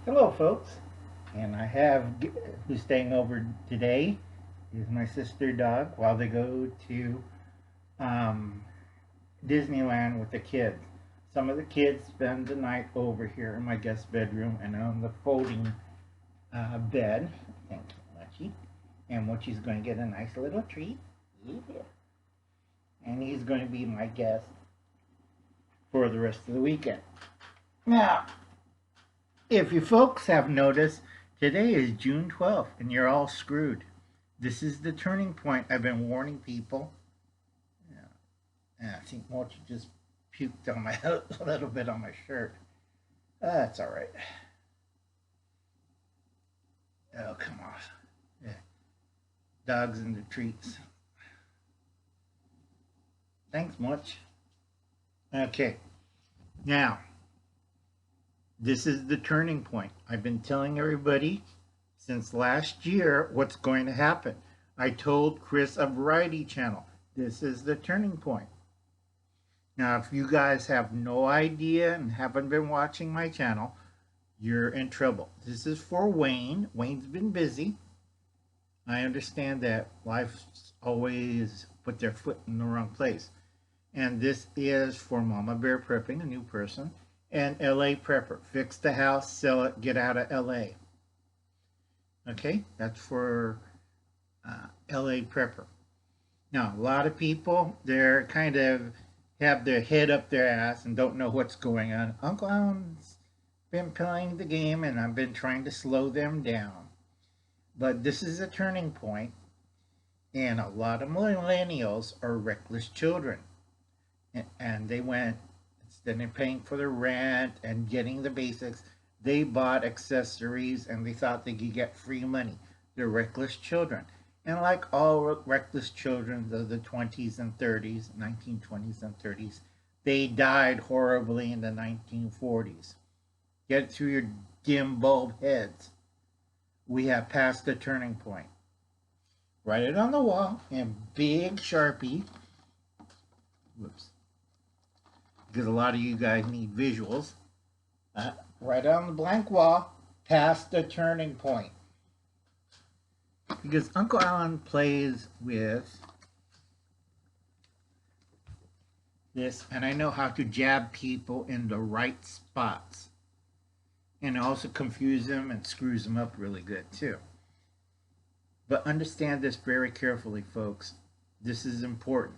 Hello, folks. And I have who's staying over today is my sister dog while they go to um, Disneyland with the kids. Some of the kids spend the night over here in my guest bedroom and on the folding bed. Thank you, Mochi. And Mochi's going to get a nice little treat. Yeah. And he's going to be my guest for the rest of the weekend. Now, if you folks have noticed, today is June 12th and you're all screwed. This is the turning point. I've been warning people. Yeah, I think Mochi just puked on my a little bit on my shirt. That's all right. Oh, come on. Yeah. Dogs and the treats. Thanks, Moch. Okay. Now, this is the turning point. I've been telling everybody since last year what's going to happen. I told Chris of Variety Channel, this is the turning point. Now, if you guys have no idea and haven't been watching my channel, you're in trouble. This is for Wayne. Wayne's been busy. I understand that life's always put their foot in the wrong place. And this is for Mamabear Prepping, a new person, and LA Prepper. Fix the house, sell it, get out of LA. Okay, that's for LA Prepper. Now, a lot of people, they're kind of have their head up their ass and don't know what's going on. Uncle Alan's been playing the game and I've been trying to slow them down. But this is a turning point, and a lot of millennials are reckless children. And they went, instead of paying for the rent and getting the basics, they bought accessories and they thought they could get free money. They're reckless children. And like all reckless children of the 20s and 30s, 1920s and 30s, they died horribly in the 1940s. Get it through your dim bulb heads. We have passed the turning point. Write it on the wall in big Sharpie. Whoops. Because a lot of you guys need visuals. Write it on the blank wall. Past the turning point. Because Uncle Alan plays with this, and I know how to jab people in the right spots. And it also confuses them and screws them up really good too. But understand this very carefully, folks. This is important.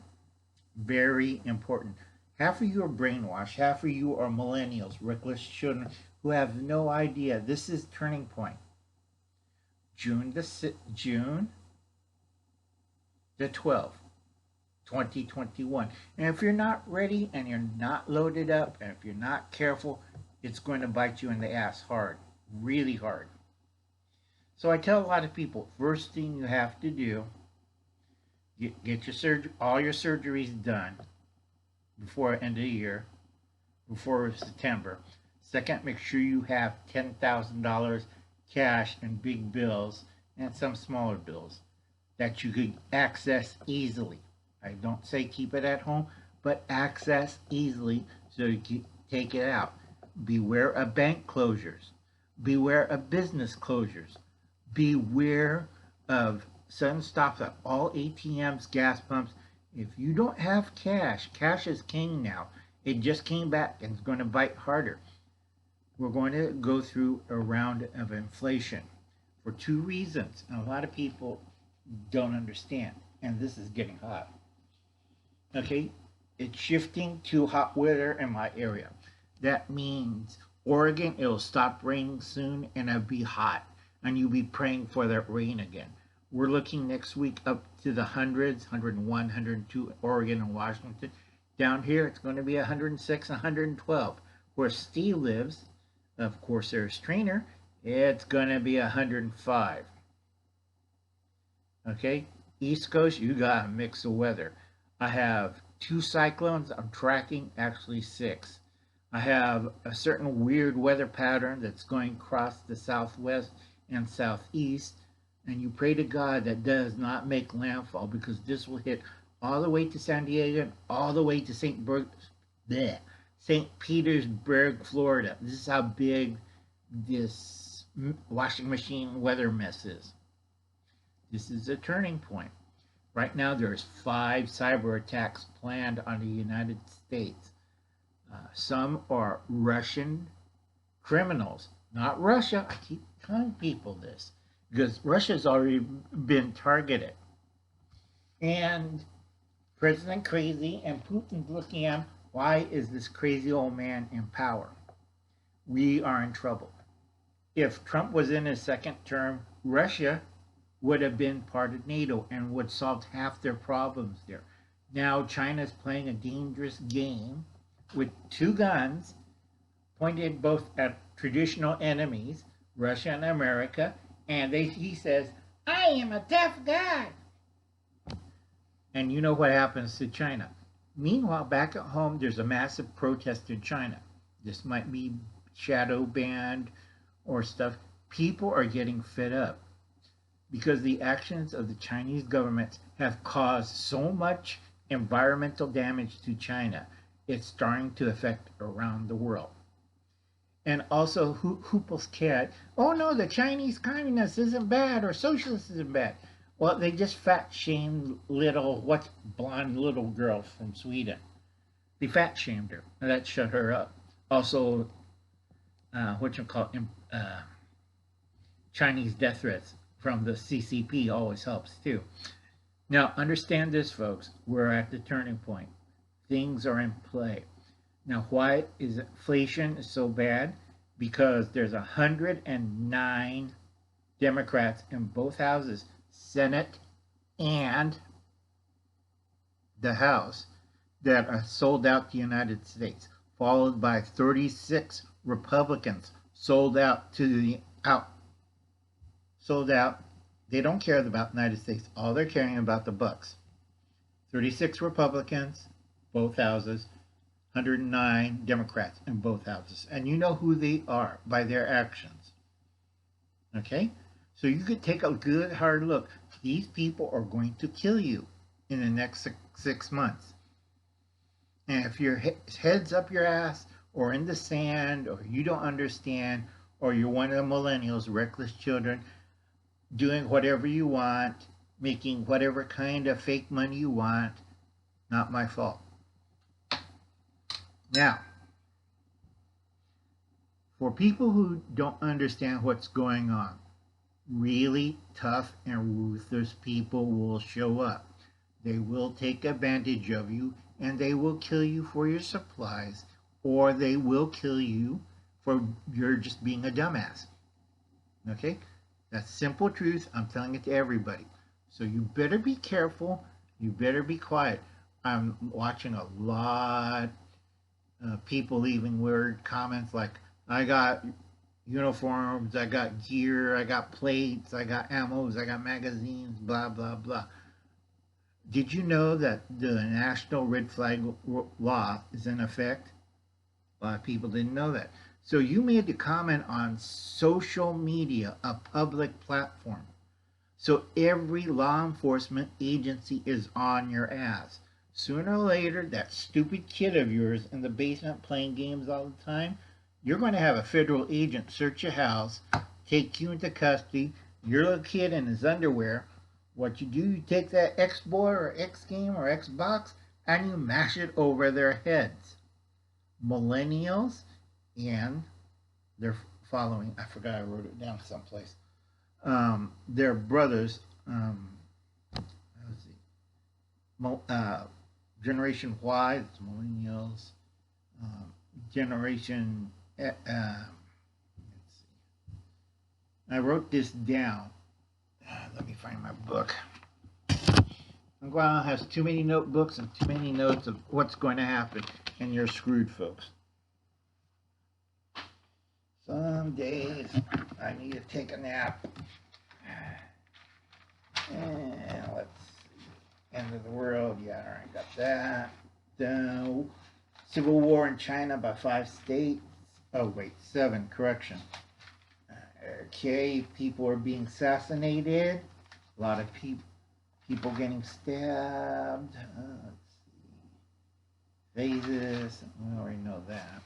Very important. Half of you are brainwashed. Half of you are millennials, reckless children who have no idea. This is turning point. June the 12th, 2021. And if you're not ready and you're not loaded up and if you're not careful, it's going to bite you in the ass hard, really hard. So I tell a lot of people, first thing you have to do, get your all your surgeries done before end of the year, before September. Second, make sure you have $10,000 cash and big bills and some smaller bills that you could access easily. I don't say keep it at home, but access easily so you can take it out. Beware of bank closures. Beware of business closures. Beware of sudden stops at all ATMs, gas pumps. If you don't have cash, cash is king now. It just came back and it's going to bite harder. We're going to go through a round of inflation for two reasons. And a lot of people don't understand. And this is getting hot. Okay, it's shifting to hot weather in my area. That means Oregon, it'll stop raining soon and it'll be hot. And you'll be praying for that rain again. We're looking next week up to the hundreds, 101, 102, Oregon and Washington. Down here, it's going to be 106, 112. Where Steve lives, of Corsair's trainer, it's going to be 105. Okay, East Coast, you got a mix of weather. I have 2 cyclones I'm tracking, actually 6. I have a certain weird weather pattern that's going across the southwest and southeast, and you pray to God that does not make landfall, because this will hit all the way to San Diego and all the way to St. Petersburg, Florida. This is how big this washing machine weather mess is. This is a turning point. Right now, there's 5 cyber attacks planned on the United States. Some are Russian criminals, not Russia. I keep telling people this because Russia's already been targeted. And President Crazy and Putin's looking at him. Why is this crazy old man in power? We are in trouble. If Trump was in his second term, Russia would have been part of NATO and would solve half their problems there. Now China's playing a dangerous game with 2 guns pointed both at traditional enemies, Russia and America, and he says, I am a tough guy. And you know what happens to China. Meanwhile, back at home, there's a massive protest in China. This might be shadow banned or stuff. People are getting fed up because the actions of the Chinese government have caused so much environmental damage to China. It's starting to affect around the world. And also, Hoople's cat, oh no, the Chinese communist isn't bad or socialist isn't bad. Well, they just fat shamed blonde little girl from Sweden. They fat shamed her. And that shut her up. Also, Chinese death threats from the CCP always helps too. Now, understand this, folks. We're at the turning point. Things are in play. Now, why is inflation so bad? Because there's 109 Democrats in both houses, Senate and the House, that are sold out the United States, followed by 36 Republicans sold out. They don't care about the United States. All they're caring about the bucks. 36 Republicans, both houses, 109 Democrats in both houses. And you know who they are by their actions. Okay? So you could take a good hard look. These people are going to kill you in the next 6 months. And if your head's up your ass or in the sand or you don't understand or you're one of the millennials, reckless children, doing whatever you want, making whatever kind of fake money you want, not my fault. Now, for people who don't understand what's going on, really tough and ruthless people will show up. They will take advantage of you and they will kill you for your supplies, or they will kill you for you're just being a dumbass. Okay? That's simple truth. I'm telling it to everybody. So you better be careful. You better be quiet. I'm watching a lot of people leaving weird comments like, I got uniforms, I got gear, I got plates, I got ammos, I got magazines, blah, blah, blah. Did you know that the National Red Flag Law is in effect? A lot of people didn't know that. So you made the comment on social media, a public platform. So every law enforcement agency is on your ass. Sooner or later, that stupid kid of yours in the basement playing games all the time, you're going to have a federal agent search your house, take you into custody, your little kid in his underwear. What you do, you take that X-Boy or X-Game or Xbox and you mash it over their heads. Millennials and their following, I forgot I wrote it down someplace, their brothers, let's see, Generation Y, it's millennials, Generation, let's see, I wrote this down. Let me find my book. Ungrateful has too many notebooks and too many notes of what's going to happen, and you're screwed, folks. Some days I need to take a nap. And let's see. End of the world. Yeah, all right, got that. The Civil War in China by 5 states. Oh, wait, 7, correction. Okay, people are being assassinated. A lot of people getting stabbed. Let's see. Phases. We already know that.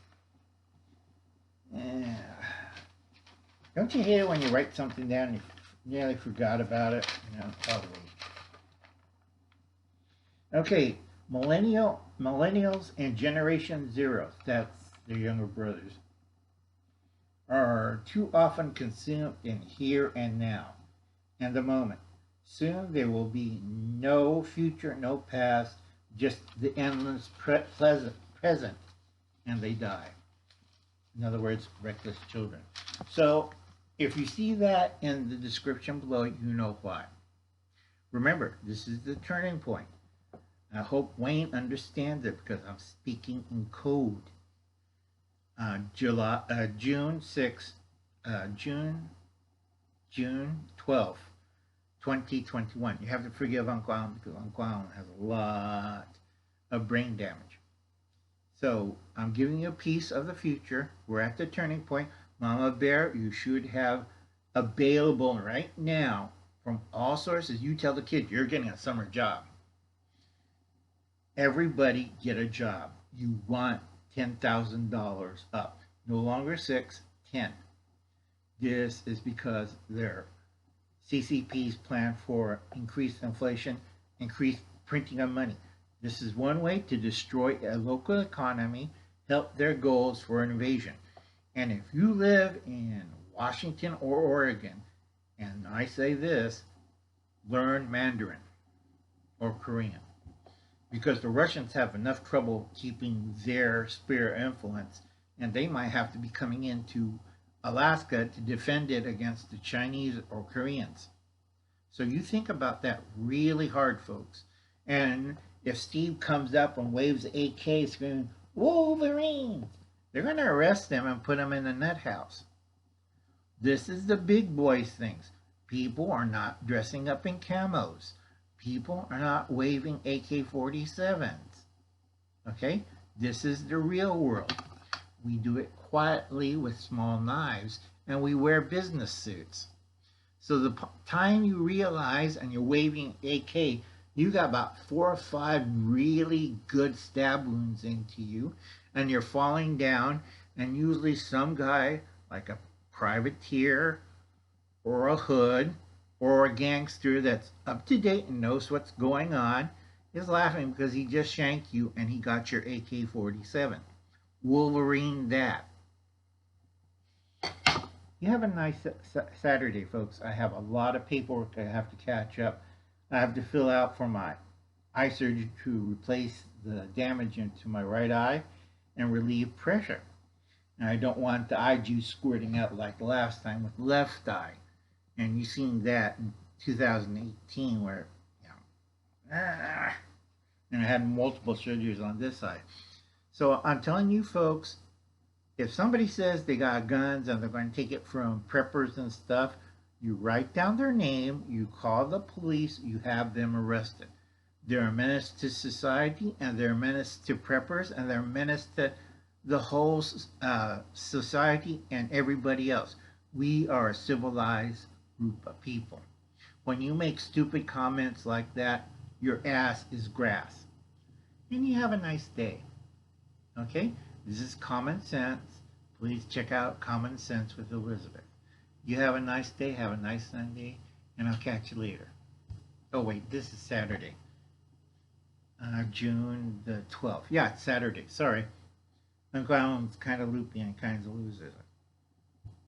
Yeah. Don't you hate it when you write something down and you nearly forgot about it? You know, probably. Okay, millennials and Generation Zeros, that's the younger brothers, are too often consumed in here and now, and the moment. Soon there will be no future, no past, just the endless present, and they die. In other words, reckless children. So if you see that in the description below, you know why. Remember, this is the turning point. I hope Wayne understands it because I'm speaking in code. June 6th, June 12th, 2021. You have to forgive Uncle Alan because Uncle Alan has a lot of brain damage. So I'm giving you a piece of the future. We're at the turning point. Mama Bear, you should have available right now from all sources. You tell the kids you're getting a summer job. Everybody get a job. You want $10,000 up. No longer 6, 10. This is because their CCP's plan for increased inflation, increased printing of money. This is one way to destroy a local economy, help their goals for invasion. And if you live in Washington or Oregon, and I say this, learn Mandarin or Korean. Because the Russians have enough trouble keeping their sphere of influence, and they might have to be coming into Alaska to defend it against the Chinese or Koreans. So you think about that really hard, folks. And if Steve comes up and waves the AK screaming, Wolverines, they're going to arrest him and put him in the nut house. This is the big boys things. People are not dressing up in camos. People are not waving AK-47s. Okay? This is the real world. We do it quietly with small knives, and we wear business suits. So the time you realize and you're waving AK, you got about 4 or 5 really good stab wounds into you, and you're falling down, and usually some guy, like a privateer or a hood, or a gangster that's up to date and knows what's going on, is laughing because he just shanked you and he got your AK-47. Wolverine that. You have a nice Saturday, folks. I have a lot of paperwork I have to catch up. I have to fill out for my eye surgery to replace the damage into my right eye and relieve pressure. And I don't want the eye juice squirting out like last time with left eye. And you've seen that in 2018 where, you know, and I had multiple surgeries on this side. So I'm telling you folks, if somebody says they got guns and they're going to take it from preppers and stuff, you write down their name, you call the police, you have them arrested. They're a menace to society, and they're a menace to preppers, and they're a menace to the whole society and everybody else. We are a civilized group of people. When you make stupid comments like that, your ass is grass. And you have a nice day. Okay? This is Common Sense. Please check out Common Sense with Elizabeth. You have a nice day, have a nice Sunday, and I'll catch you later. Oh wait, this is Saturday. June the 12th. Yeah, it's Saturday. Sorry. Uncle Alan's kind of loopy and kind of loses.